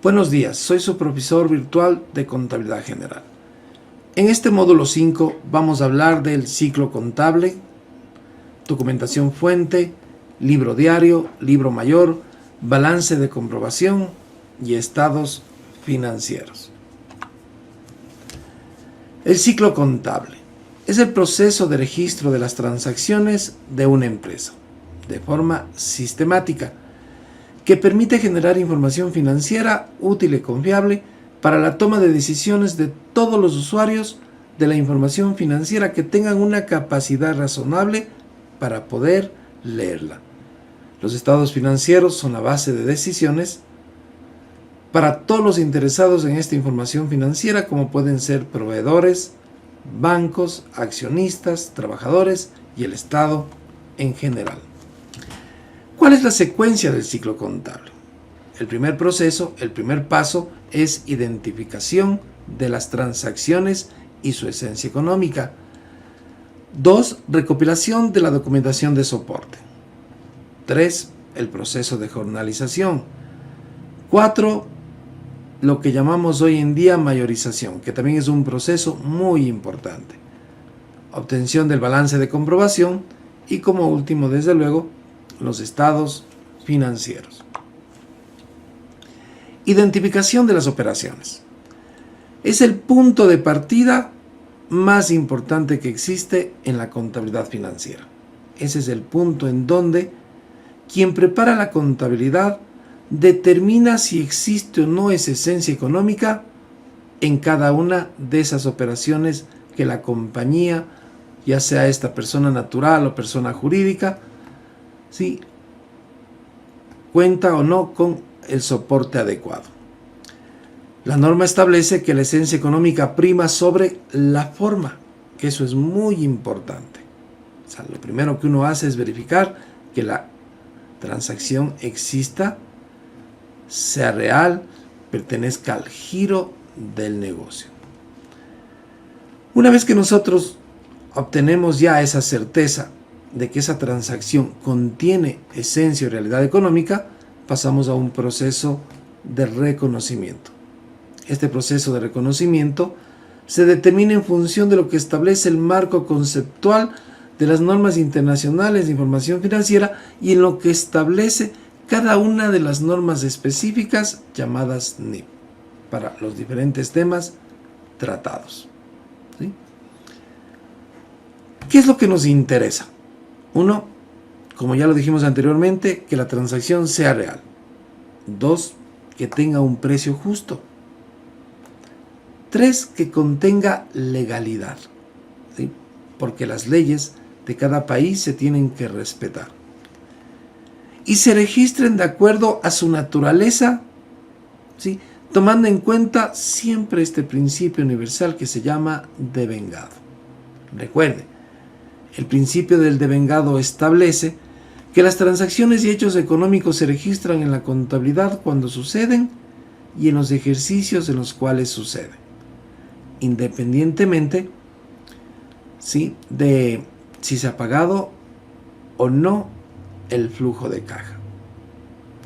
Buenos días, soy su profesor virtual de Contabilidad General. En este módulo 5 vamos a hablar del ciclo contable, documentación fuente, libro diario, libro mayor, balance de comprobación y estados financieros. El ciclo contable es el proceso de registro de las transacciones de una empresa de forma sistemática que permite generar información financiera útil y confiable para la toma de decisiones de todos los usuarios de la información financiera que tengan una capacidad razonable para poder leerla. Los estados financieros son la base de decisiones para todos los interesados en esta información financiera, como pueden ser proveedores, bancos, accionistas, trabajadores y el Estado en general. ¿Cuál es la secuencia del ciclo contable? El primer paso es identificación de las transacciones y su esencia económica. 2. Recopilación de la documentación de soporte. 3. El proceso de jornalización. 4. Lo que llamamos hoy en día mayorización, que también es un proceso muy importante. Obtención del balance de comprobación y, como último, desde luego, los estados financieros. Identificación de las operaciones. Es el punto de partida más importante que existe en la contabilidad financiera. Ese es el punto en donde quien prepara la contabilidad determina si existe o no esa esencia económica en cada una de esas operaciones que la compañía, ya sea esta persona natural o persona jurídica, ¿sí?, cuenta o no con el soporte adecuado. La norma establece que la esencia económica prima sobre la forma, que eso es muy importante. O sea, lo primero que uno hace es verificar que la transacción exista, sea real, pertenezca al giro del negocio. Una vez que nosotros obtenemos ya esa certeza de que esa transacción contiene esencia o realidad económica, pasamos a un proceso de reconocimiento. Este proceso de reconocimiento se determina en función de lo que establece el marco conceptual de las normas internacionales de información financiera y en lo que establece cada una de las normas específicas llamadas NIF para los diferentes temas tratados. ¿Sí? ¿Qué es lo que nos interesa? Uno, como ya lo dijimos anteriormente, que la transacción sea real. 2, que tenga un precio justo. 3, que contenga legalidad, ¿sí?, porque las leyes de cada país se tienen que respetar. Y se registren de acuerdo a su naturaleza, ¿sí?, tomando en cuenta siempre este principio universal que se llama devengado. Recuerde, el principio del devengado establece que las transacciones y hechos económicos se registran en la contabilidad cuando suceden y en los ejercicios en los cuales suceden, independientemente, ¿sí?, de si se ha pagado o no el flujo de caja.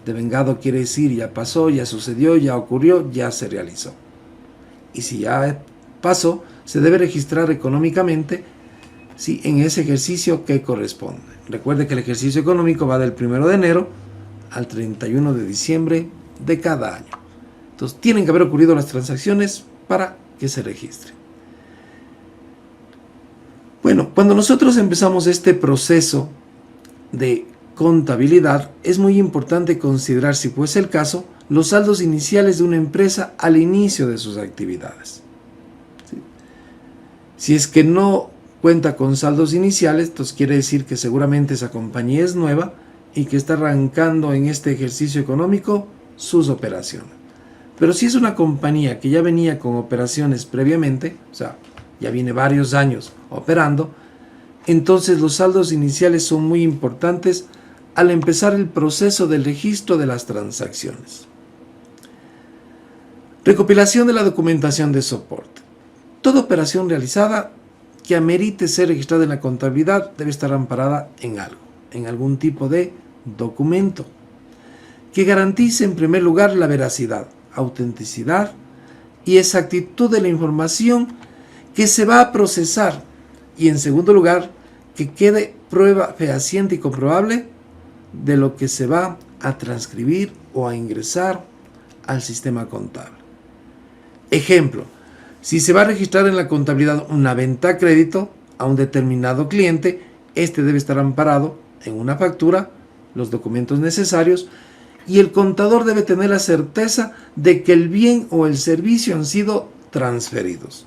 Devengado quiere decir ya pasó, ya sucedió, ya ocurrió, ya se realizó. Y si ya pasó, se debe registrar económicamente, ¿sí?, en ese ejercicio que corresponde. Recuerde que el ejercicio económico va del 1 de enero al 31 de diciembre de cada año. Entonces tienen que haber ocurrido las transacciones para que se registre. Bueno, cuando nosotros empezamos este proceso de contabilidad, es muy importante considerar, si fuese el caso, los saldos iniciales de una empresa al inicio de sus actividades. ¿Sí? Si es que no cuenta con saldos iniciales, entonces quiere decir que seguramente esa compañía es nueva y que está arrancando en este ejercicio económico sus operaciones. Pero si es una compañía que ya venía con operaciones previamente, o sea, ya viene varios años operando, entonces los saldos iniciales son muy importantes al empezar el proceso del registro de las transacciones. Recopilación de la documentación de soporte. Toda operación realizada que amerite ser registrada en la contabilidad debe estar amparada en algo, en algún tipo de documento que garantice en primer lugar la veracidad, autenticidad y exactitud de la información que se va a procesar. Y en segundo lugar, que quede prueba fehaciente y comprobable de lo que se va a transcribir o a ingresar al sistema contable. Ejemplo, si se va a registrar en la contabilidad una venta a crédito a un determinado cliente, este debe estar amparado en una factura, los documentos necesarios, y el contador debe tener la certeza de que el bien o el servicio han sido transferidos.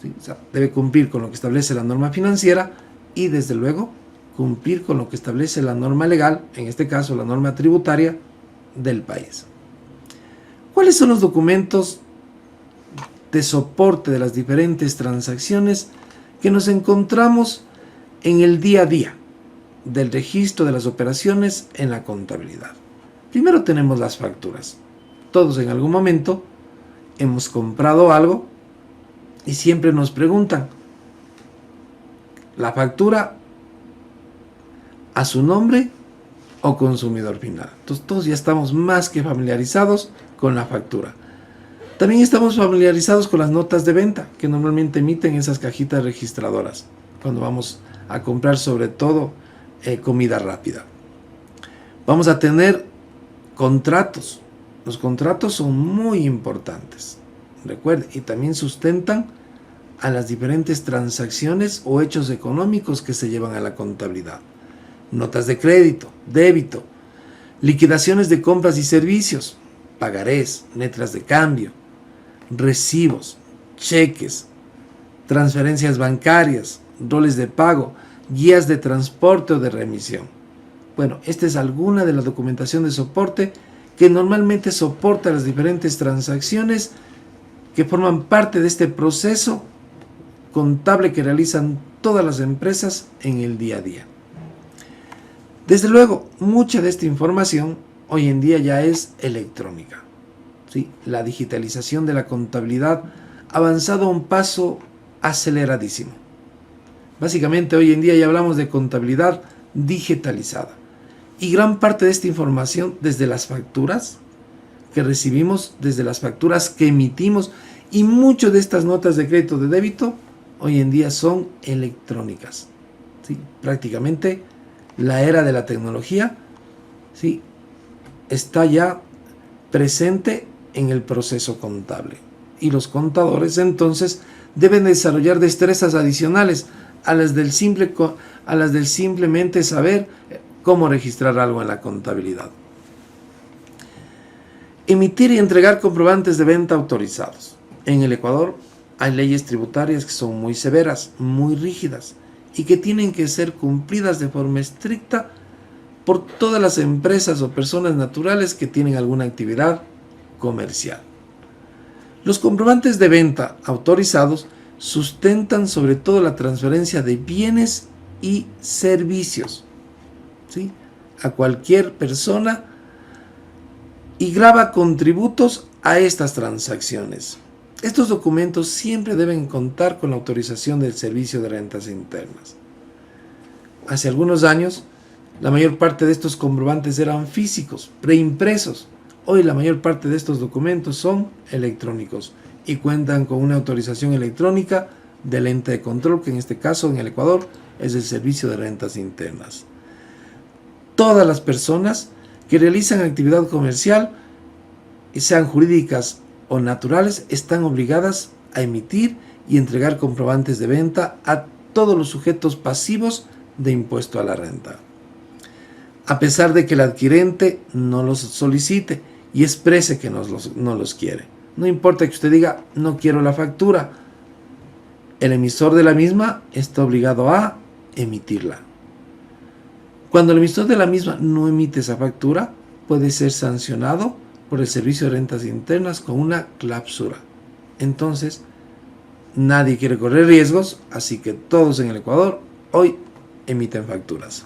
¿Sí? O sea, debe cumplir con lo que establece la norma financiera y, desde luego, cumplir con lo que establece la norma legal, en este caso la norma tributaria del país. ¿Cuáles son los documentos de soporte de las diferentes transacciones que nos encontramos en el día a día del registro de las operaciones en la contabilidad? Primero tenemos las facturas. Todos en algún momento hemos comprado algo y siempre nos preguntan la factura a su nombre o consumidor final. Entonces todos ya estamos más que familiarizados con la factura. También estamos familiarizados con las notas de venta que normalmente emiten esas cajitas registradoras cuando vamos a comprar, sobre todo comida rápida. Vamos a tener contratos. Los contratos son muy importantes, recuerden, y también sustentan a las diferentes transacciones o hechos económicos que se llevan a la contabilidad. Notas de crédito, débito, liquidaciones de compras y servicios, pagarés, letras de cambio, recibos, cheques, transferencias bancarias, roles de pago, guías de transporte o de remisión. Bueno, esta es alguna de la documentación de soporte que normalmente soporta las diferentes transacciones que forman parte de este proceso contable que realizan todas las empresas en el día a día. Desde luego, mucha de esta información hoy en día ya es electrónica. ¿Sí? La digitalización de la contabilidad ha avanzado a un paso aceleradísimo. Básicamente hoy en día ya hablamos de contabilidad digitalizada. Y gran parte de esta información, desde las facturas que recibimos, desde las facturas que emitimos, y muchas de estas notas de crédito, de débito, hoy en día son electrónicas. ¿Sí? Prácticamente la era de la tecnología, ¿sí?, está ya presente en el proceso contable. Y los contadores entonces deben desarrollar destrezas adicionales a las del simplemente saber cómo registrar algo en la contabilidad. Emitir y entregar comprobantes de venta autorizados. En el Ecuador hay leyes tributarias que son muy severas, muy rígidas y que tienen que ser cumplidas de forma estricta por todas las empresas o personas naturales que tienen alguna actividad comercial. Los comprobantes de venta autorizados sustentan sobre todo la transferencia de bienes y servicios, ¿sí?, a cualquier persona y grava contributos a estas transacciones. Estos documentos siempre deben contar con la autorización del Servicio de Rentas Internas. Hace algunos años, la mayor parte de estos comprobantes eran físicos, preimpresos. Hoy la mayor parte de estos documentos son electrónicos y cuentan con una autorización electrónica del ente de control, que en este caso en el Ecuador es el Servicio de Rentas Internas. Todas las personas que realizan actividad comercial, sean jurídicas o naturales, están obligadas a emitir y entregar comprobantes de venta a todos los sujetos pasivos de impuesto a la renta, a pesar de que el adquirente no los solicite y exprese que no los quiere. No importa que usted diga, no quiero la factura, el emisor de la misma está obligado a emitirla. Cuando el emisor de la misma no emite esa factura, puede ser sancionado por el Servicio de Rentas Internas con una clausura. Entonces, nadie quiere correr riesgos, así que todos en el Ecuador hoy emiten facturas.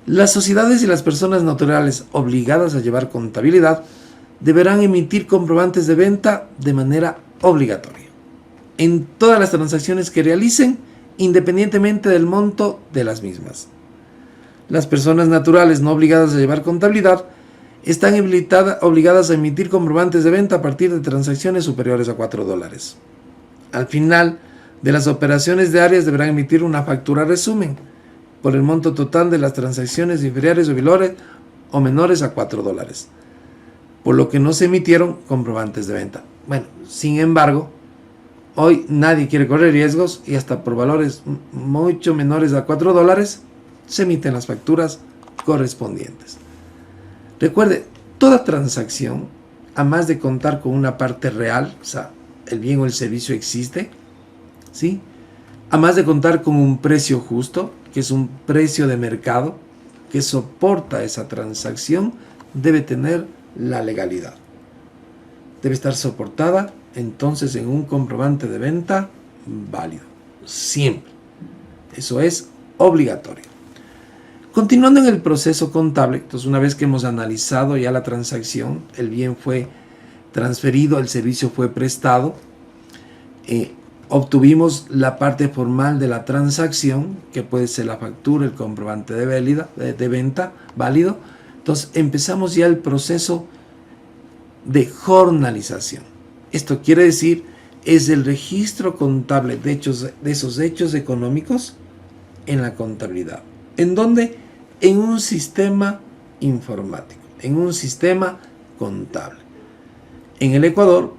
Las sociedades y las personas naturales obligadas a llevar contabilidad deberán emitir comprobantes de venta de manera obligatoria en todas las transacciones que realicen, independientemente del monto de las mismas. Las personas naturales no obligadas a llevar contabilidad están obligadas a emitir comprobantes de venta a partir de transacciones superiores a $4. Al final de las operaciones diarias deberán emitir una factura resumen por el monto total de las transacciones inferiores o menores a $4, por lo que no se emitieron comprobantes de venta. Bueno, sin embargo, hoy nadie quiere correr riesgos y hasta por valores mucho menores a $4 se emiten las facturas correspondientes. Recuerde, toda transacción, a más de contar con una parte real, o sea, el bien o el servicio existe, ¿sí? A más de contar con un precio justo, que es un precio de mercado que soporta esa transacción, debe tener la legalidad. Debe estar soportada entonces en un comprobante de venta válido, siempre. Eso es obligatorio. Continuando en el proceso contable, entonces una vez que hemos analizado ya la transacción, el bien fue transferido, el servicio fue prestado, obtuvimos la parte formal de la transacción, que puede ser la factura, el comprobante de venta válido. Entonces empezamos ya el proceso de jornalización. Esto quiere decir, es el registro contable de esos hechos económicos en la contabilidad. ¿En dónde? En un sistema informático, en un sistema contable. En el Ecuador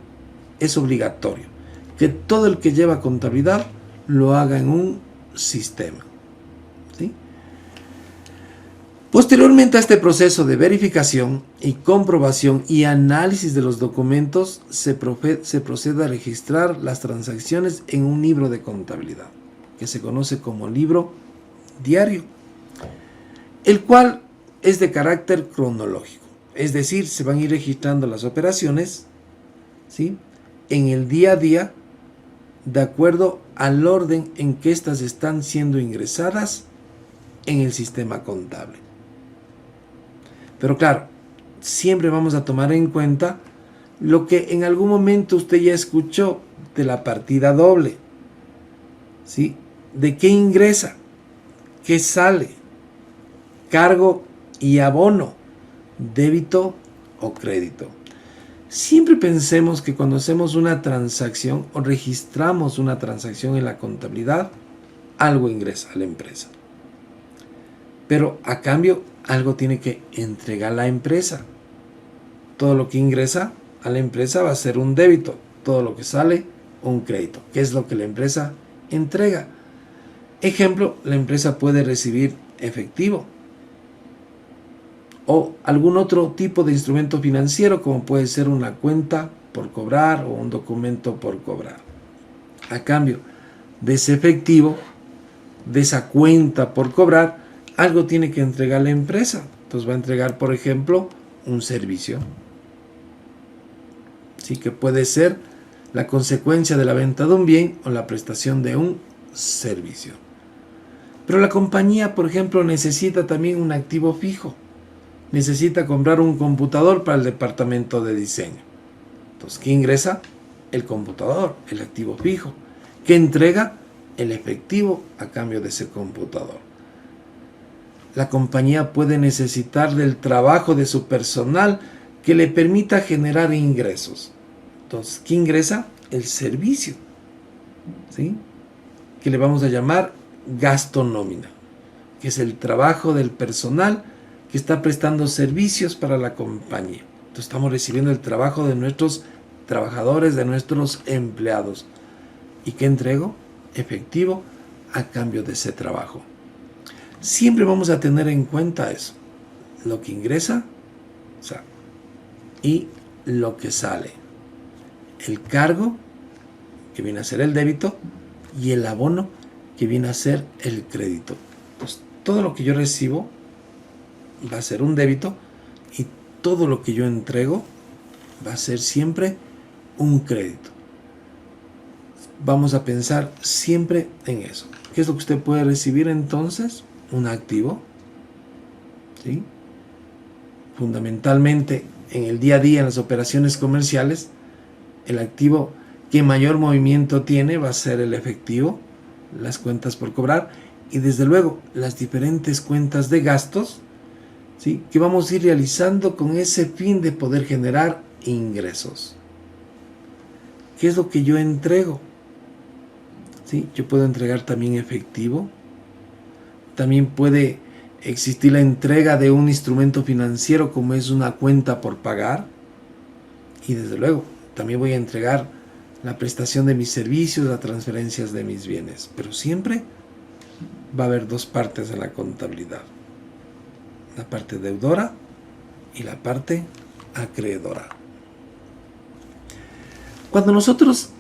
es obligatorio que todo el que lleva contabilidad lo haga en un sistema, ¿sí? Posteriormente a este proceso de verificación y comprobación y análisis de los documentos, se procede a registrar las transacciones en un libro de contabilidad, que se conoce como libro diario, el cual es de carácter cronológico. Es decir, se van a ir registrando las operaciones, ¿sí?, en el día a día, de acuerdo al orden en que éstas están siendo ingresadas en el sistema contable. Pero claro, siempre vamos a tomar en cuenta lo que en algún momento usted ya escuchó de la partida doble, ¿sí? ¿De qué ingresa? ¿Qué sale? Cargo y abono, débito o crédito. Siempre pensemos que cuando hacemos una transacción o registramos una transacción en la contabilidad, algo ingresa a la empresa. Pero a cambio, algo tiene que entregar la empresa. Todo lo que ingresa a la empresa va a ser un débito. Todo lo que sale, un crédito. ¿Qué es lo que la empresa entrega? Ejemplo, la empresa puede recibir efectivo o algún otro tipo de instrumento financiero, como puede ser una cuenta por cobrar o un documento por cobrar. A cambio de ese efectivo, de esa cuenta por cobrar, algo tiene que entregar la empresa. Entonces va a entregar, por ejemplo, un servicio. Sí, que puede ser la consecuencia de la venta de un bien o la prestación de un servicio. Pero la compañía, por ejemplo, necesita también un activo fijo. Necesita comprar un computador para el departamento de diseño. Entonces, ¿qué ingresa? El computador, el activo fijo. ¿Qué entrega? El efectivo a cambio de ese computador. La compañía puede necesitar del trabajo de su personal que le permita generar ingresos. Entonces, ¿qué ingresa? El servicio, ¿sí?, que le vamos a llamar gasto nómina, que es el trabajo del personal que está prestando servicios para la compañía. Entonces estamos recibiendo el trabajo de nuestros trabajadores, de nuestros empleados. ¿Y qué entrego? Efectivo a cambio de ese trabajo. Siempre vamos a tener en cuenta eso. Lo que ingresa, o sea, y lo que sale. El cargo, que viene a ser el débito, y el abono, que viene a ser el crédito. Entonces, todo lo que yo recibo va a ser un débito y todo lo que yo entrego va a ser siempre un crédito. Vamos a pensar siempre en eso. ¿Qué es lo que usted puede recibir entonces? Un activo, ¿sí? Fundamentalmente en el día a día, en las operaciones comerciales, el activo que mayor movimiento tiene va a ser el efectivo, las cuentas por cobrar y desde luego las diferentes cuentas de gastos, ¿sí?, que vamos a ir realizando con ese fin de poder generar ingresos. ¿Qué es lo que yo entrego? ¿Sí? Yo puedo entregar también efectivo. También puede existir la entrega de un instrumento financiero como es una cuenta por pagar. Y desde luego, también voy a entregar la prestación de mis servicios, las transferencias de mis bienes. Pero siempre va a haber dos partes en la contabilidad. La parte deudora y la parte acreedora. Cuando nosotros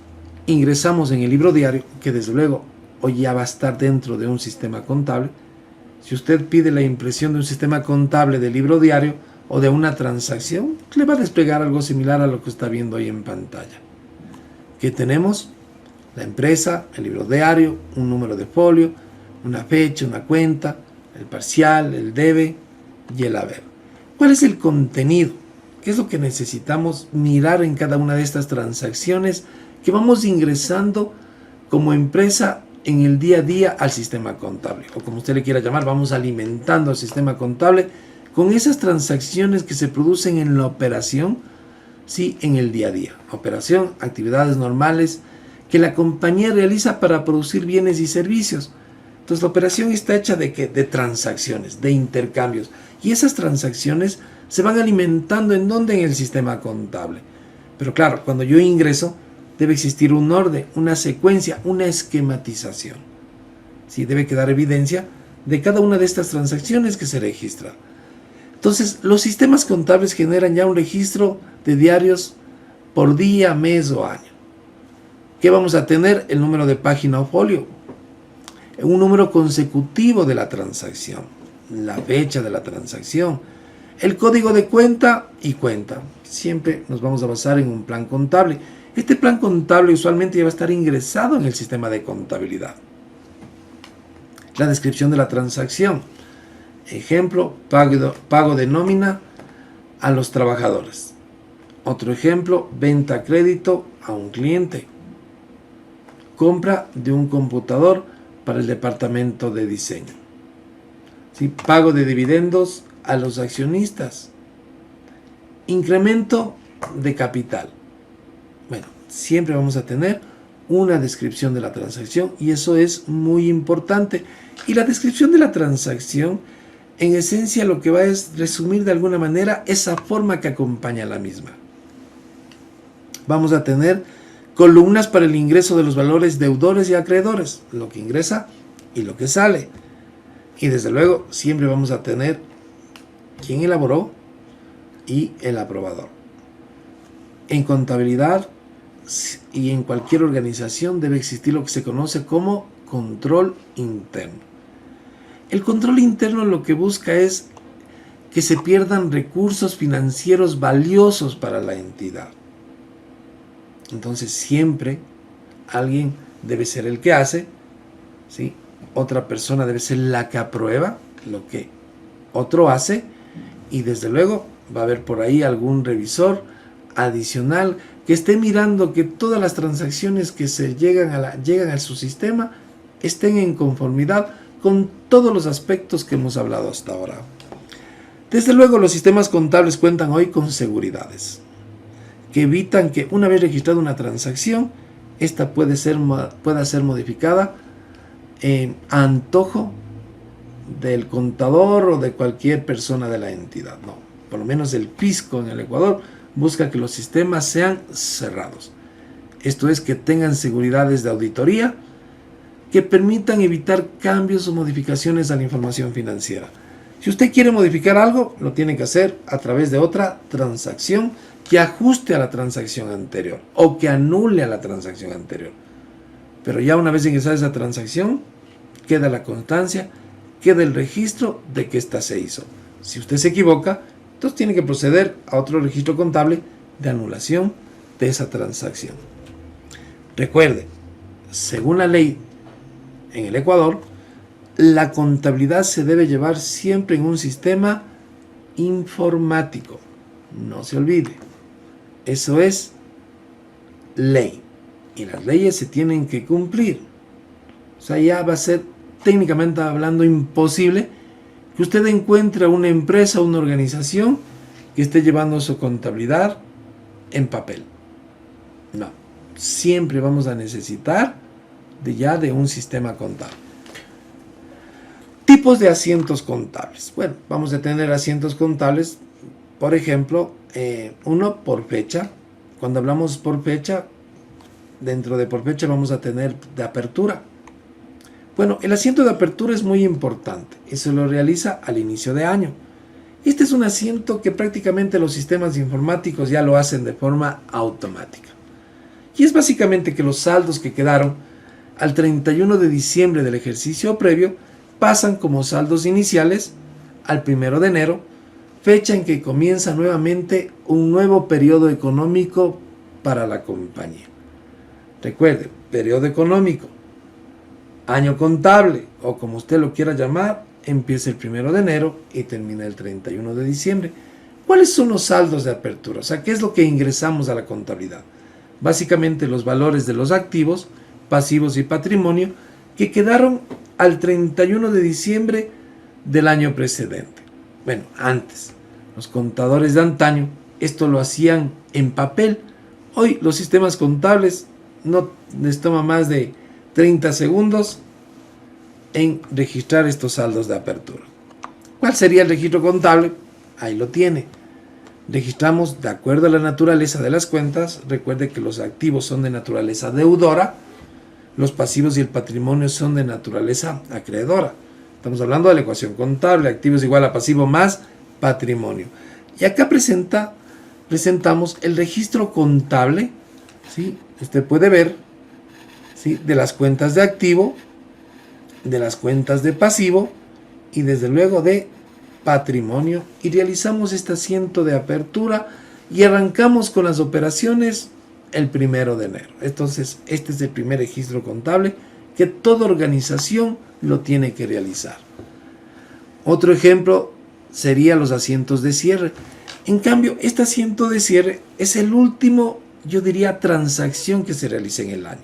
ingresamos en el libro diario, que desde luego hoy ya va a estar dentro de un sistema contable, si usted pide la impresión de un sistema contable de libro diario o de una transacción, le va a desplegar algo similar a lo que está viendo ahí en pantalla. ¿Qué tenemos? La empresa, el libro diario, un número de folio, una fecha, una cuenta, el parcial, el debe y el haber. ¿Cuál es el contenido? ¿Qué es lo que necesitamos mirar en cada una de estas transacciones que vamos ingresando como empresa en el día a día al sistema contable? O como usted le quiera llamar, vamos alimentando al sistema contable con esas transacciones que se producen en la operación, sí, en el día a día. Operación, actividades normales que la compañía realiza para producir bienes y servicios. Entonces la operación está hecha de ¿qué? De transacciones, de intercambios. Y esas transacciones se van alimentando ¿en dónde? En el sistema contable. Pero claro, cuando yo ingreso, debe existir un orden, una secuencia, una esquematización. Sí, debe quedar evidencia de cada una de estas transacciones que se registra. Entonces, los sistemas contables generan ya un registro de diarios por día, mes o año. ¿Qué vamos a tener? El número de página o folio, un número consecutivo de la transacción, la fecha de la transacción, el código de cuenta y cuenta. Siempre nos vamos a basar en un plan contable. Este plan contable usualmente ya va a estar ingresado en el sistema de contabilidad. La descripción de la transacción. Ejemplo, pago de nómina a los trabajadores. Otro ejemplo, venta a crédito a un cliente. Compra de un computador para el departamento de diseño. ¿Sí? Pago de dividendos a los accionistas. Incremento de capital. Bueno, siempre vamos a tener una descripción de la transacción y eso es muy importante. Y la descripción de la transacción, en esencia, lo que va es resumir de alguna manera esa forma que acompaña a la misma. Vamos a tener columnas para el ingreso de los valores deudores y acreedores, lo que ingresa y lo que sale. Y desde luego siempre vamos a tener quién elaboró y el aprobador. En contabilidad y en cualquier organización debe existir lo que se conoce como control interno. El control interno lo que busca es que se pierdan recursos financieros valiosos para la entidad. Entonces siempre alguien debe ser el que hace, ¿sí? Otra persona debe ser la que aprueba lo que otro hace y desde luego va a haber por ahí algún revisor adicional que esté mirando que todas las transacciones que se llegan a su sistema estén en conformidad con todos los aspectos que hemos hablado hasta ahora. Desde luego los sistemas contables cuentan hoy con seguridades que evitan que una vez registrada una transacción, esta pueda ser modificada a antojo del contador o de cualquier persona de la entidad. No, por lo menos el fisco en el Ecuador busca que los sistemas sean cerrados. Esto es, que tengan seguridades de auditoría que permitan evitar cambios o modificaciones a la información financiera. Si usted quiere modificar algo, lo tiene que hacer a través de otra transacción que ajuste a la transacción anterior o que anule a la transacción anterior. Pero ya una vez ingresada esa transacción, queda la constancia, queda el registro de que ésta se hizo. Si usted se equivoca, entonces tiene que proceder a otro registro contable de anulación de esa transacción. Recuerde, según la ley en el Ecuador, la contabilidad se debe llevar siempre en un sistema informático. No se olvide. Eso es ley. Y las leyes se tienen que cumplir. O sea, ya va a ser técnicamente hablando imposible que que usted encuentre una empresa, una organización que esté llevando su contabilidad en papel. No, siempre vamos a necesitar de un sistema contable. Tipos de asientos contables. Bueno, vamos a tener asientos contables, por ejemplo, uno por fecha. Cuando hablamos por fecha, dentro de por fecha vamos a tener de apertura. Bueno, el asiento de apertura es muy importante y se lo realiza al inicio de año. Este es un asiento que prácticamente los sistemas informáticos ya lo hacen de forma automática. Y es básicamente que los saldos que quedaron al 31 de diciembre del ejercicio previo pasan como saldos iniciales al 1 de enero, fecha en que comienza nuevamente un nuevo periodo económico para la compañía. Recuerde, periodo económico, año contable o como usted lo quiera llamar, empieza el 1 de enero y termina el 31 de diciembre. ¿Cuáles son los saldos de apertura? O sea, ¿qué es lo que ingresamos a la contabilidad? Básicamente los valores de los activos, pasivos y patrimonio que quedaron al 31 de diciembre del año precedente. Bueno, antes, los contadores de antaño esto lo hacían en papel. Hoy los sistemas contables no les toma más de 30 segundos en registrar estos saldos de apertura. ¿Cuál sería el registro contable? Ahí lo tiene. Registramos de acuerdo a la naturaleza de las cuentas. Recuerde que los activos son de naturaleza deudora, los pasivos y el patrimonio son de naturaleza acreedora. Estamos hablando de la ecuación contable, activos igual a pasivo más patrimonio. Y acá presentamos el registro contable, ¿sí? Usted puede ver, ¿sí?, de las cuentas de activo, de las cuentas de pasivo y desde luego de patrimonio, y realizamos este asiento de apertura y arrancamos con las operaciones el 1 de enero. Entonces, este es el primer registro contable que toda organización lo tiene que realizar. Otro ejemplo sería los asientos de cierre. En cambio, este asiento de cierre es el último, yo diría, transacción que se realiza en el año.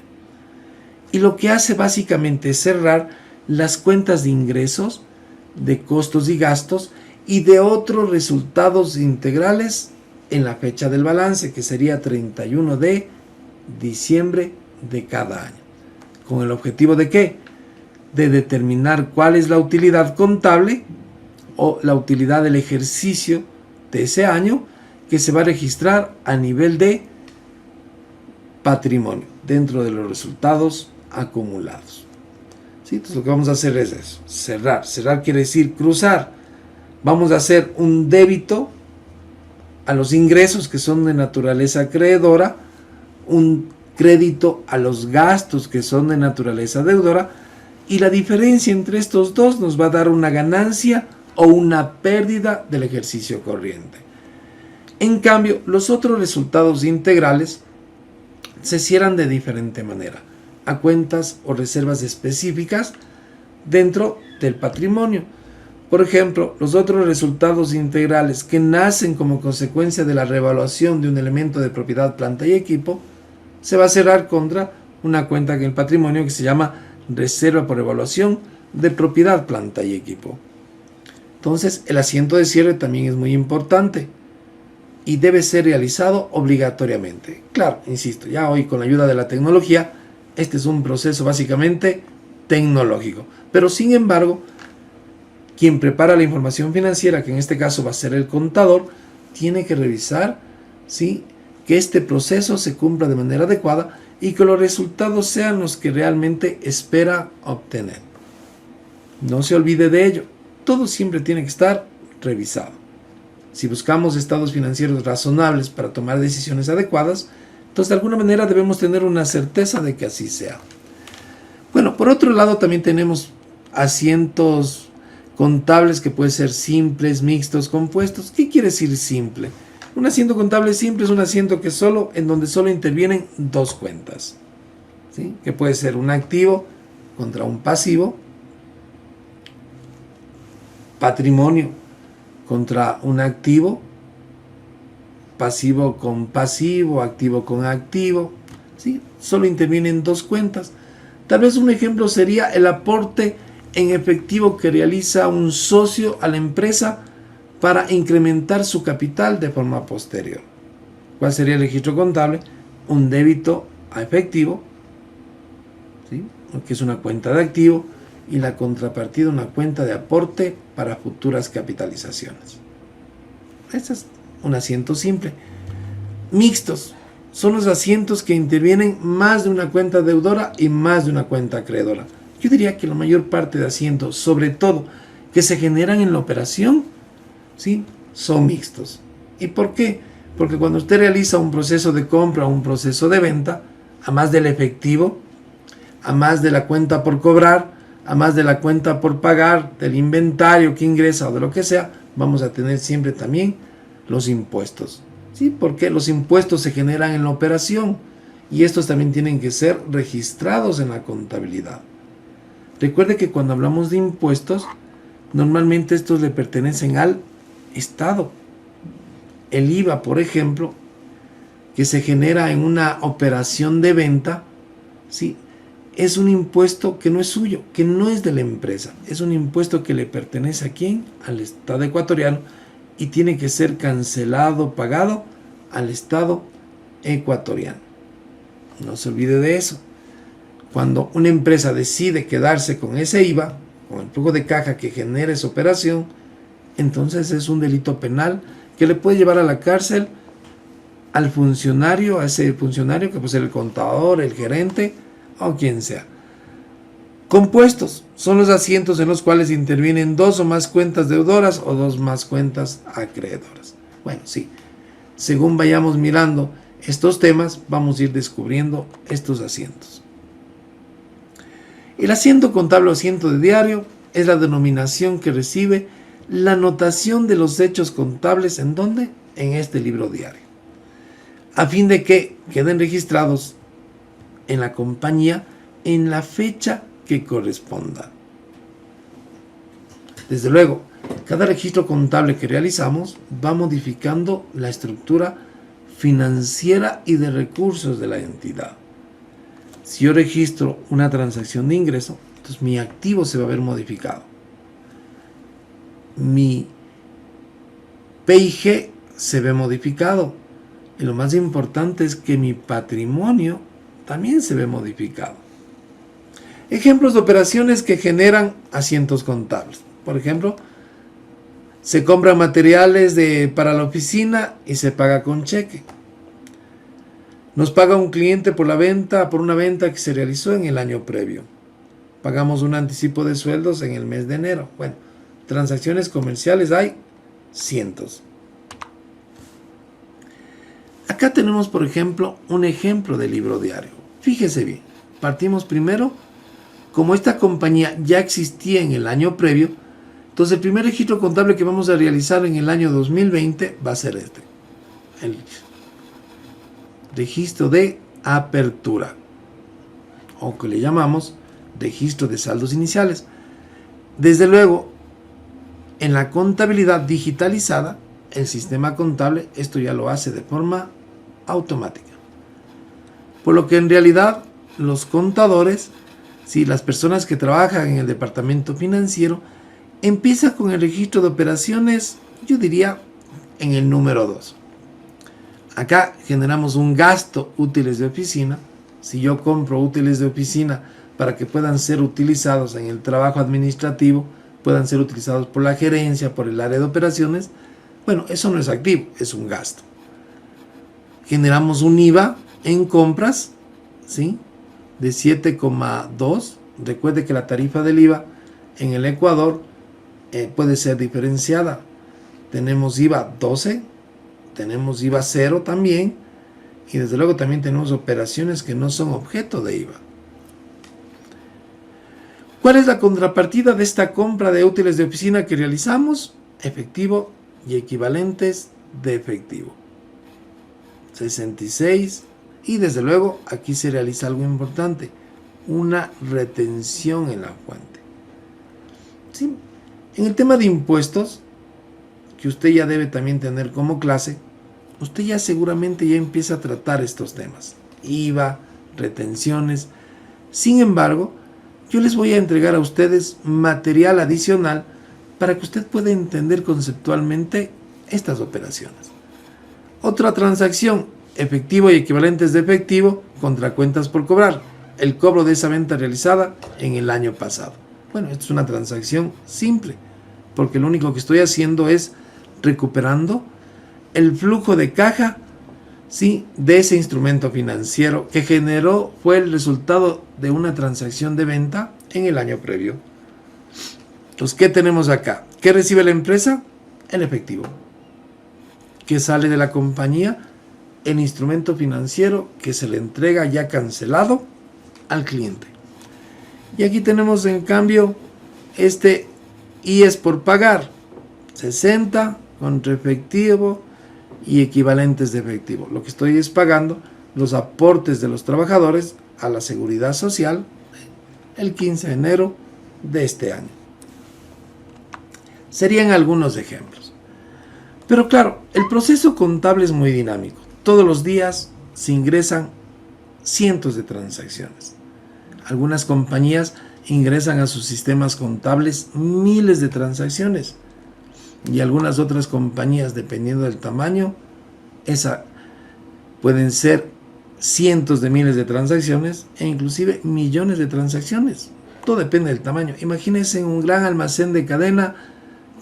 Y lo que hace básicamente es cerrar las cuentas de ingresos, de costos y gastos y de otros resultados integrales en la fecha del balance, que sería 31 de diciembre de cada año. ¿Con el objetivo de qué? De determinar cuál es la utilidad contable o la utilidad del ejercicio de ese año que se va a registrar a nivel de patrimonio dentro de los resultados acumulados. ¿Sí? Entonces lo que vamos a hacer es eso, cerrar. Cerrar quiere decir cruzar. Vamos a hacer un débito a los ingresos que son de naturaleza acreedora, un crédito a los gastos que son de naturaleza deudora, y la diferencia entre estos dos nos va a dar una ganancia o una pérdida del ejercicio corriente. En cambio, los otros resultados integrales se cierran de diferente manera, a cuentas o reservas específicas dentro del patrimonio. Por ejemplo, los otros resultados integrales que nacen como consecuencia de la revaluación de un elemento de propiedad, planta y equipo, se va a cerrar contra una cuenta en el patrimonio que se llama reserva por evaluación de propiedad, planta y equipo. Entonces, el asiento de cierre también es muy importante y debe ser realizado obligatoriamente. Claro, insisto, ya hoy con la ayuda de la tecnología, este es un proceso básicamente tecnológico. Pero sin embargo, quien prepara la información financiera, que en este caso va a ser el contador, tiene que revisar, ¿sí?, que este proceso se cumpla de manera adecuada y que los resultados sean los que realmente espera obtener. No se olvide de ello. Todo siempre tiene que estar revisado. Si buscamos estados financieros razonables para tomar decisiones adecuadas, entonces de alguna manera debemos tener una certeza de que así sea. Bueno, por otro lado también tenemos asientos contables que pueden ser simples, mixtos, compuestos. ¿Qué quiere decir simple? Un asiento contable simple es un asiento que en donde solo intervienen dos cuentas, ¿sí?, que puede ser un activo contra un pasivo, patrimonio contra un activo, pasivo con pasivo, activo con activo, ¿sí? Solo intervienen dos cuentas. Tal vez un ejemplo sería el aporte en efectivo que realiza un socio a la empresa para incrementar su capital de forma posterior. ¿Cuál sería el registro contable? Un débito a efectivo, ¿sí?, que es una cuenta de activo, y la contrapartida una cuenta de aporte para futuras capitalizaciones. Este es un asiento simple. Mixtos son los asientos que intervienen más de una cuenta deudora y más de una cuenta acreedora. Yo diría que la mayor parte de asientos, sobre todo que se generan en la operación, ¿sí?, son mixtos. ¿Y por qué? Porque cuando usted realiza un proceso de compra o un proceso de venta, a más del efectivo, a más de la cuenta por cobrar, a más de la cuenta por pagar, del inventario que ingresa o de lo que sea, vamos a tener siempre también los impuestos. ¿Sí? Porque los impuestos se generan en la operación y estos también tienen que ser registrados en la contabilidad. Recuerde que cuando hablamos de impuestos, normalmente estos le pertenecen al Estado. El IVA, por ejemplo, que se genera en una operación de venta, ¿sí?, es un impuesto que no es suyo, que no es de la empresa. Es un impuesto que le pertenece ¿a quién? Al Estado ecuatoriano, y tiene que ser cancelado, pagado al Estado ecuatoriano. No se olvide de eso. Cuando una empresa decide quedarse con ese IVA, con el flujo de caja que genera esa operación, entonces es un delito penal que le puede llevar a la cárcel al funcionario, a ese funcionario que puede ser el contador, el gerente o quien sea. Compuestos son los asientos en los cuales intervienen dos o más cuentas deudoras o dos más cuentas acreedoras. Bueno, sí, según vayamos mirando estos temas, vamos a ir descubriendo estos asientos. El asiento contable o asiento de diario es la denominación que recibe la anotación de los hechos contables. ¿En dónde? En este libro diario, a fin de que queden registrados en la compañía en la fecha que corresponda. Desde luego, cada registro contable que realizamos va modificando la estructura financiera y de recursos de la entidad. Si yo registro una transacción de ingreso, entonces mi activo se va a ver modificado. Mi PIG se ve modificado. Y lo más importante es que mi patrimonio también se ve modificado. Ejemplos de operaciones que generan asientos contables. Por ejemplo, se compran materiales para la oficina y se paga con cheque. Nos paga un cliente por una venta que se realizó en el año previo. Pagamos un anticipo de sueldos en el mes de enero. Bueno, transacciones comerciales hay cientos. Acá tenemos, por ejemplo, un ejemplo de libro diario. Fíjese bien, partimos primero, como esta compañía ya existía en el año previo, entonces el primer registro contable que vamos a realizar en el año 2020 va a ser este, el registro de apertura, o que le llamamos registro de saldos iniciales. Desde luego, en la contabilidad digitalizada, el sistema contable esto ya lo hace de forma automática. Por lo que en realidad los contadores, si las personas que trabajan en el departamento financiero, empiezan con el registro de operaciones, yo diría, en el número 2. Acá generamos un gasto útiles de oficina. Si yo compro útiles de oficina para que puedan ser utilizados en el trabajo administrativo, puedan ser utilizados por la gerencia, por el área de operaciones, bueno, eso no es activo, es un gasto. Generamos un IVA en compras, ¿sí?, de 7,2. Recuerde que la tarifa del IVA en el Ecuador puede ser diferenciada. Tenemos IVA 12, tenemos IVA 0 también, y desde luego también tenemos operaciones que no son objeto de IVA. ¿Cuál es la contrapartida de esta compra de útiles de oficina que realizamos? Efectivo y equivalentes de efectivo. 66. Y desde luego aquí se realiza algo importante, una retención en la fuente. ¿Sí? En el tema de impuestos, que usted ya debe también tener como clase, usted ya seguramente ya empieza a tratar estos temas. IVA, retenciones. Sin embargo, yo les voy a entregar a ustedes material adicional para que usted pueda entender conceptualmente estas operaciones. Otra transacción, efectivo y equivalentes de efectivo contra cuentas por cobrar, el cobro de esa venta realizada en el año pasado. Bueno, esto es una transacción simple, porque lo único que estoy haciendo es recuperando el flujo de caja, ¿sí?, de ese instrumento financiero que fue el resultado de una transacción de venta en el año previo. Entonces, ¿qué tenemos acá? ¿Qué recibe la empresa? El efectivo. ¿Qué sale de la compañía? El instrumento financiero que se le entrega ya cancelado al cliente. Y aquí tenemos en cambio este IES por pagar, 60 contra efectivo y equivalentes de efectivo. Lo que estoy es pagando los aportes de los trabajadores a la seguridad social el 15 de enero de este año. Serían algunos ejemplos. Pero claro, el proceso contable es muy dinámico. Todos los días se ingresan cientos de transacciones. Algunas compañías ingresan a sus sistemas contables miles de transacciones y algunas otras compañías, dependiendo del tamaño, pueden ser cientos de miles de transacciones e inclusive millones de transacciones. Todo depende del tamaño. Imagínense un gran almacén de cadena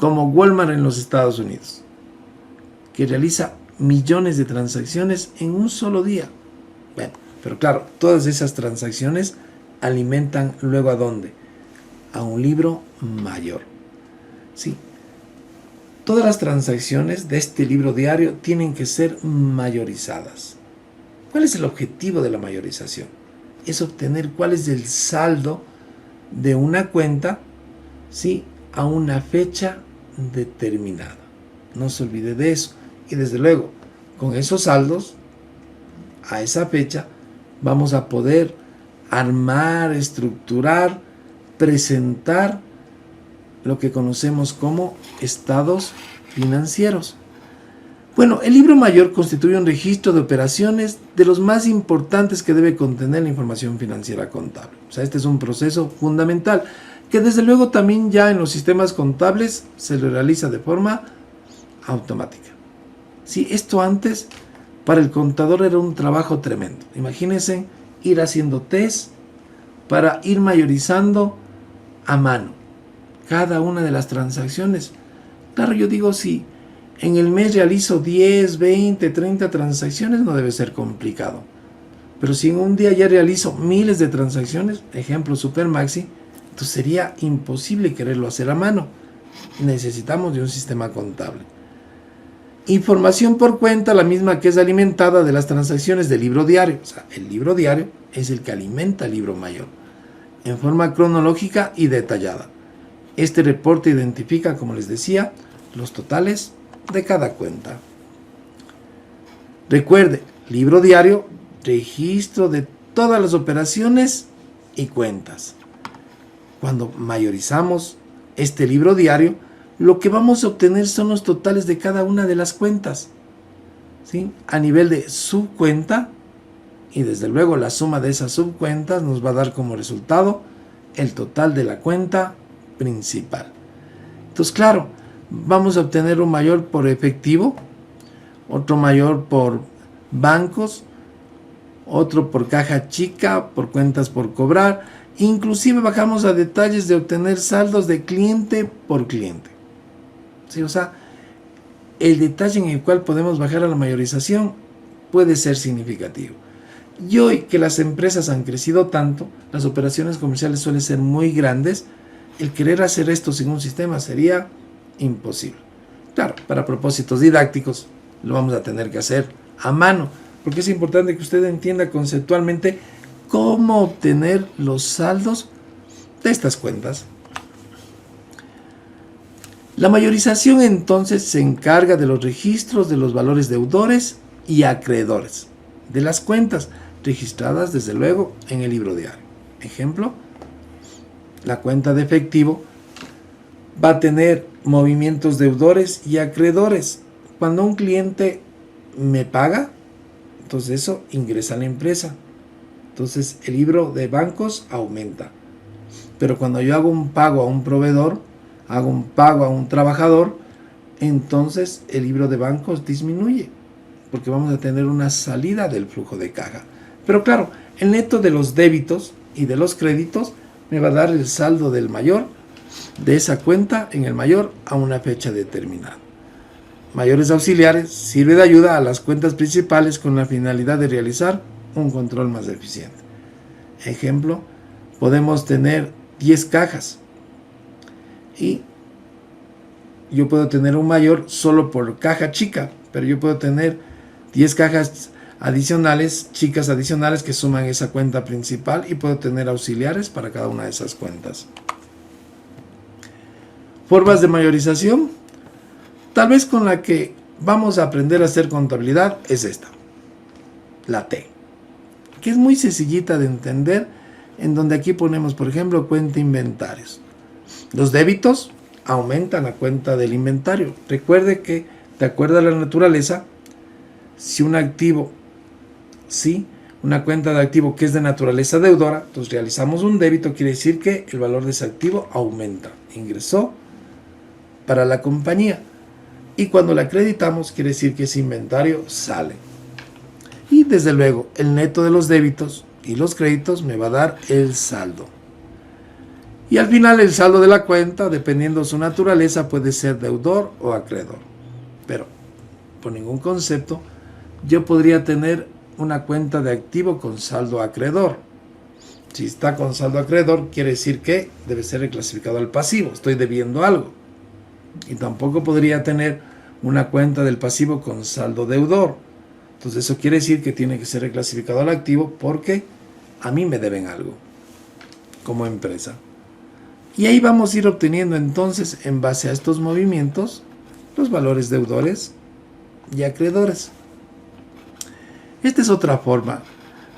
como Walmart en los Estados Unidos, que realiza millones de transacciones en un solo día. Bueno, pero claro, todas esas transacciones alimentan luego ¿a dónde? A un libro mayor. Sí. Todas las transacciones de este libro diario tienen que ser mayorizadas. ¿Cuál es el objetivo de la mayorización? Es obtener cuál es el saldo de una cuenta, ¿sí?, a una fecha determinada. No se olvide de eso. Y desde luego, con esos saldos, a esa fecha, vamos a poder armar, estructurar, presentar lo que conocemos como estados financieros. Bueno, el libro mayor constituye un registro de operaciones de los más importantes que debe contener la información financiera contable. O sea, este es un proceso fundamental que desde luego también ya en los sistemas contables se lo realiza de forma automática. Sí, esto antes para el contador era un trabajo tremendo. Imagínense ir haciendo test para ir mayorizando a mano cada una de las transacciones. Claro, yo digo, si en el mes realizo 10, 20, 30 transacciones, no debe ser complicado. Pero si en un día ya realizo miles de transacciones, ejemplo Supermaxi, entonces sería imposible quererlo hacer a mano. Necesitamos de un sistema contable. Información por cuenta, la misma que es alimentada de las transacciones del libro diario. O sea, el libro diario es el que alimenta el libro mayor, en forma cronológica y detallada. Este reporte identifica, como les decía, los totales de cada cuenta. Recuerde, libro diario, registro de todas las operaciones y cuentas. Cuando mayorizamos este libro diario, lo que vamos a obtener son los totales de cada una de las cuentas, ¿sí?, a nivel de subcuenta, y desde luego la suma de esas subcuentas nos va a dar como resultado el total de la cuenta principal. Entonces, claro, vamos a obtener un mayor por efectivo, otro mayor por bancos, otro por caja chica, por cuentas por cobrar. Inclusive bajamos a detalles de obtener saldos de cliente por cliente. Sí, o sea, el detalle en el cual podemos bajar a la mayorización puede ser significativo. Y hoy que las empresas han crecido tanto, las operaciones comerciales suelen ser muy grandes, el querer hacer esto sin un sistema sería imposible. Claro, para propósitos didácticos lo vamos a tener que hacer a mano, porque es importante que usted entienda conceptualmente cómo obtener los saldos de estas cuentas. La mayorización entonces se encarga de los registros de los valores deudores y acreedores de las cuentas registradas desde luego en el libro diario. Ejemplo, la cuenta de efectivo va a tener movimientos deudores y acreedores. Cuando un cliente me paga, entonces eso ingresa a la empresa. Entonces el libro de bancos aumenta. Pero cuando yo hago un pago a un proveedor, hago un pago a un trabajador, entonces el libro de bancos disminuye, porque vamos a tener una salida del flujo de caja. Pero claro, el neto de los débitos y de los créditos me va a dar el saldo del mayor de esa cuenta en el mayor a una fecha determinada. Mayores auxiliares sirve de ayuda a las cuentas principales con la finalidad de realizar un control más eficiente. Ejemplo, podemos tener 10 cajas y yo puedo tener un mayor solo por caja chica, pero yo puedo tener 10 cajas adicionales, chicas adicionales que suman esa cuenta principal y puedo tener auxiliares para cada una de esas cuentas. Formas de mayorización. Tal vez con la que vamos a aprender a hacer contabilidad es esta, la T, que es muy sencillita de entender, en donde aquí ponemos, por ejemplo, cuenta inventarios. Los débitos aumentan la cuenta del inventario. Recuerde que, de acuerdo a la naturaleza, si un activo, una cuenta de activo que es de naturaleza deudora, entonces realizamos un débito, quiere decir que el valor de ese activo aumenta, ingresó para la compañía. Y cuando la acreditamos, quiere decir que ese inventario sale. Y desde luego, el neto de los débitos y los créditos me va a dar el saldo. Y al final el saldo de la cuenta, dependiendo de su naturaleza, puede ser deudor o acreedor. Pero, por ningún concepto, yo podría tener una cuenta de activo con saldo acreedor. Si está con saldo acreedor, quiere decir que debe ser reclasificado al pasivo. Estoy debiendo algo. Y tampoco podría tener una cuenta del pasivo con saldo deudor. Entonces eso quiere decir que tiene que ser reclasificado al activo porque a mí me deben algo como empresa. Y ahí vamos a ir obteniendo entonces, en base a estos movimientos, los valores deudores y acreedores. Esta es otra forma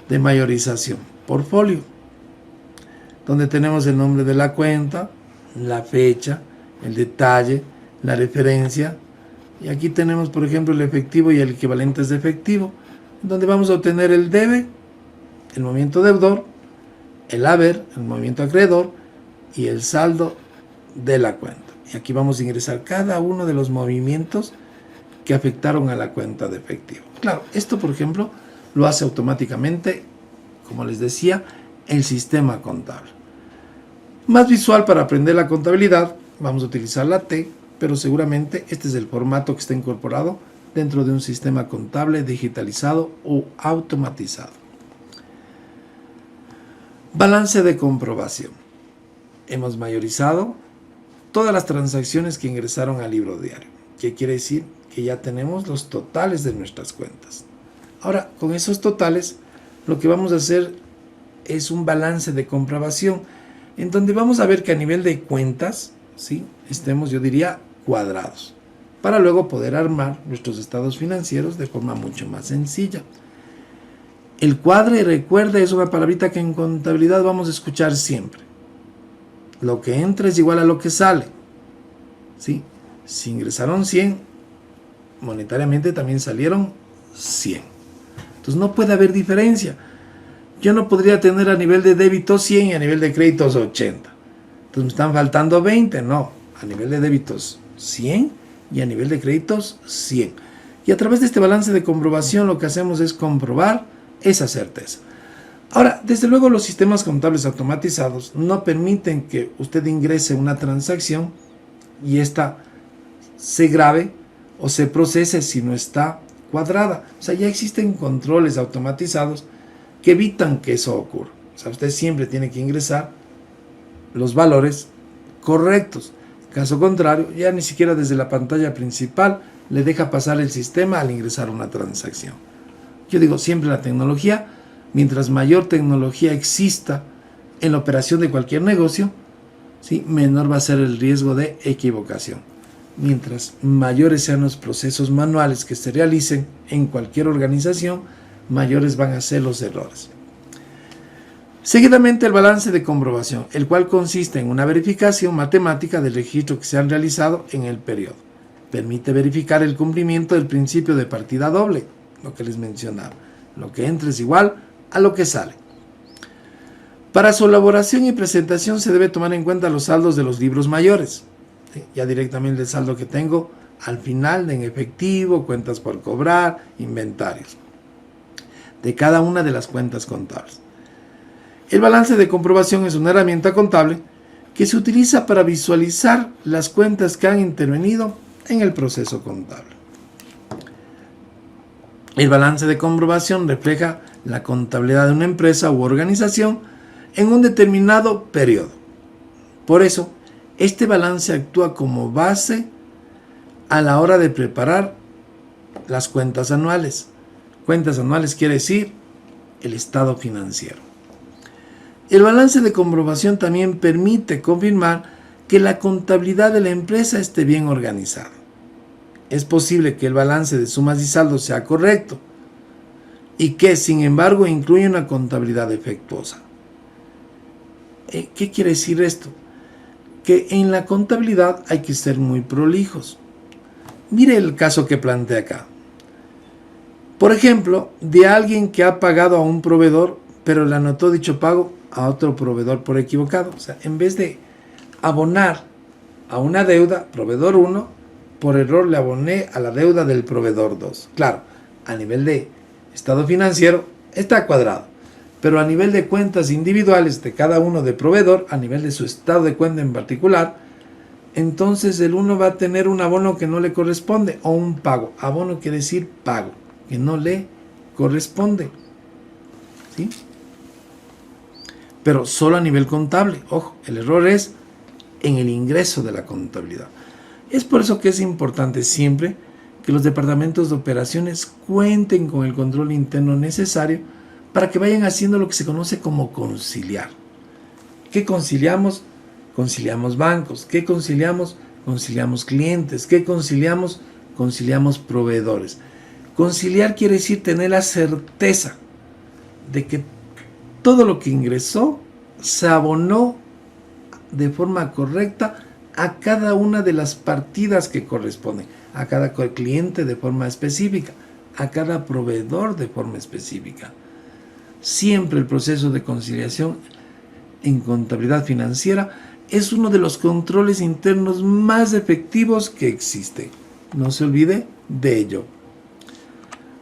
de mayorización por folio, donde tenemos el nombre de la cuenta, la fecha, el detalle, la referencia, y aquí tenemos por ejemplo el efectivo y el equivalente de efectivo, donde vamos a obtener el debe, el movimiento deudor, el haber, el movimiento acreedor y el saldo de la cuenta. Y aquí vamos a ingresar cada uno de los movimientos que afectaron a la cuenta de efectivo. Claro, esto por ejemplo lo hace automáticamente, como les decía, el sistema contable. Más visual para aprender la contabilidad, vamos a utilizar la T, pero seguramente este es el formato que está incorporado dentro de un sistema contable digitalizado o automatizado. Balance de comprobación. Hemos mayorizado todas las transacciones que ingresaron al libro diario. ¿Qué quiere decir? Que ya tenemos los totales de nuestras cuentas. Ahora, con esos totales, lo que vamos a hacer es un balance de comprobación, en donde vamos a ver que a nivel de cuentas, estemos, yo diría, cuadrados, para luego poder armar nuestros estados financieros de forma mucho más sencilla. El cuadre, recuerda, es una palabrita que en contabilidad vamos a escuchar siempre. Lo que entra es igual a lo que sale. Si ingresaron 100, monetariamente también salieron 100. Entonces no puede haber diferencia. Yo no podría tener a nivel de débito 100 y a nivel de créditos 80. Entonces me están faltando 20, no. A nivel de débitos 100 y a nivel de créditos 100. Y a través de este balance de comprobación lo que hacemos es comprobar esa certeza. Ahora, desde luego los sistemas contables automatizados no permiten que usted ingrese una transacción y esta se grabe o se procese si no está cuadrada. O sea, ya existen controles automatizados que evitan que eso ocurra. O sea, usted siempre tiene que ingresar los valores correctos. Caso contrario, ya ni siquiera desde la pantalla principal le deja pasar el sistema al ingresar una transacción. Yo digo siempre la tecnología, mientras mayor tecnología exista en la operación de cualquier negocio, menor va a ser el riesgo de equivocación. Mientras mayores sean los procesos manuales que se realicen en cualquier organización, mayores van a ser los errores. Seguidamente el balance de comprobación, el cual consiste en una verificación matemática del registro que se han realizado en el periodo. Permite verificar el cumplimiento del principio de partida doble, lo que les mencionaba. Lo que entra es igual a lo que sale. Para su elaboración y presentación se debe tomar en cuenta los saldos de los libros mayores. ¿Sí? Ya directamente el saldo que tengo al final en efectivo, cuentas por cobrar, inventarios de cada una de las cuentas contables. El balance de comprobación es una herramienta contable que se utiliza para visualizar las cuentas que han intervenido en el proceso contable. El balance de comprobación refleja la contabilidad de una empresa u organización en un determinado periodo. Por eso, este balance actúa como base a la hora de preparar las cuentas anuales. Cuentas anuales quiere decir el estado financiero. El balance de comprobación también permite confirmar que la contabilidad de la empresa esté bien organizada. Es posible que el balance de sumas y saldos sea correcto y que, sin embargo, incluya una contabilidad defectuosa. ¿Qué quiere decir esto? Que en la contabilidad hay que ser muy prolijos. Mire el caso que plantea acá. Por ejemplo, de alguien que ha pagado a un proveedor, pero le anotó dicho pago a otro proveedor por equivocado. O sea, en vez de abonar a una deuda, proveedor 1, por error le aboné a la deuda del proveedor 2. Claro, a nivel de estado financiero está cuadrado, pero a nivel de cuentas individuales de cada uno de proveedor, a nivel de su estado de cuenta en particular, entonces el uno va a tener un abono que no le corresponde o un pago. Abono quiere decir pago, que no le corresponde. ¿Sí? Pero solo a nivel contable. Ojo, el error es en el ingreso de la contabilidad. Es por eso que es importante siempre que los departamentos de operaciones cuenten con el control interno necesario para que vayan haciendo lo que se conoce como conciliar. ¿Qué conciliamos? Conciliamos bancos. ¿Qué conciliamos? Conciliamos clientes. ¿Qué conciliamos? Conciliamos proveedores. Conciliar quiere decir tener la certeza de que todo lo que ingresó se abonó de forma correcta a cada una de las partidas que corresponden, a cada cliente de forma específica, a cada proveedor de forma específica. Siempre el proceso de conciliación en contabilidad financiera es uno de los controles internos más efectivos que existen. No se olvide de ello.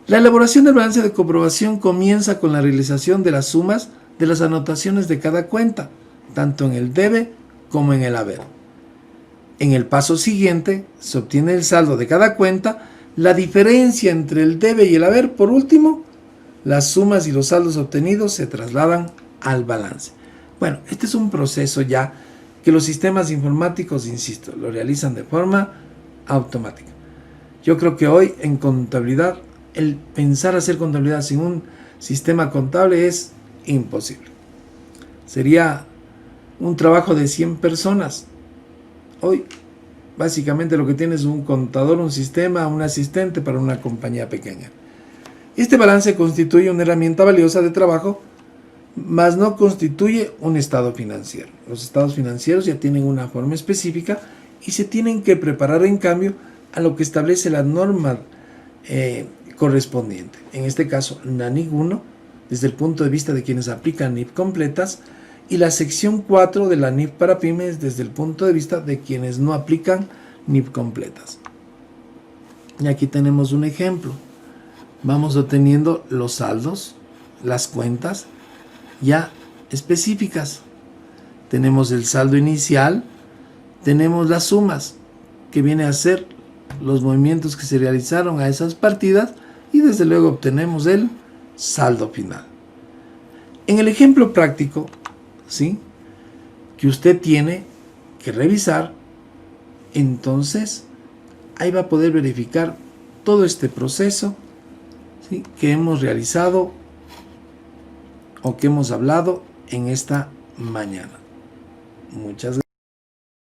La elaboración del balance de comprobación comienza con la realización de las sumas de las anotaciones de cada cuenta, tanto en el debe como en el haber. En el paso siguiente se obtiene el saldo de cada cuenta, la diferencia entre el debe y el haber. Por último, las sumas y los saldos obtenidos se trasladan al balance. Bueno, este es un proceso ya que los sistemas informáticos, insisto, lo realizan de forma automática. Yo creo que hoy en contabilidad, el pensar hacer contabilidad sin un sistema contable es imposible. Sería un trabajo de 100 personas. Hoy, básicamente lo que tienes es un contador, un sistema, un asistente para una compañía pequeña. Este balance constituye una herramienta valiosa de trabajo, mas no constituye un estado financiero. Los estados financieros ya tienen una forma específica y se tienen que preparar en cambio a lo que establece la norma correspondiente. En este caso, la NIC 1, desde el punto de vista de quienes aplican NIF completas, y la sección 4 de la NIF para pymes desde el punto de vista de quienes no aplican NIF completas. Y aquí tenemos un ejemplo. Vamos obteniendo los saldos, las cuentas ya específicas. Tenemos el saldo inicial, tenemos las sumas, que viene a ser los movimientos que se realizaron a esas partidas, y desde luego obtenemos el saldo final. En el ejemplo práctico, ¿sí?, que usted tiene que revisar, entonces ahí va a poder verificar todo este proceso, ¿sí?, que hemos realizado o que hemos hablado en esta mañana. Muchas gracias.